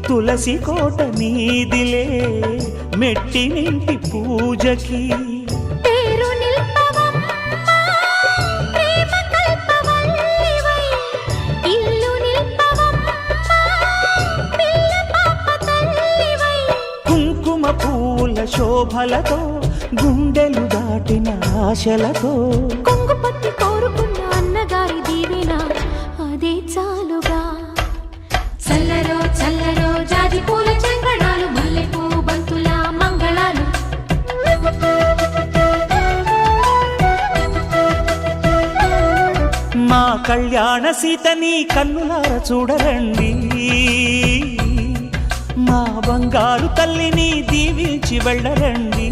తులసి కోట నీదిలే మెట్టినింటి పూజకి పేరు నిల్పవమ్మా ప్రేమ కల్పవల్లివై ఇల్లు నిల్పవమ్మా పిల్ల పాప తల్లివై కుంకుమ పూల శోభలతో గుండెలు దాటిన ఆశలతో కొంగు పట్టి కోరుకున్న అన్నగారి దీవెన అదే చాలుగా చల్లరో చల్లరో జాజి పూల చంగడాలు మల్లెపూ బంతుల మంగళాలు మా కళ్యాణ సీతని కన్నులార చూడరండి మా బంగారు తల్లిని దీవించి వెళ్ళరండి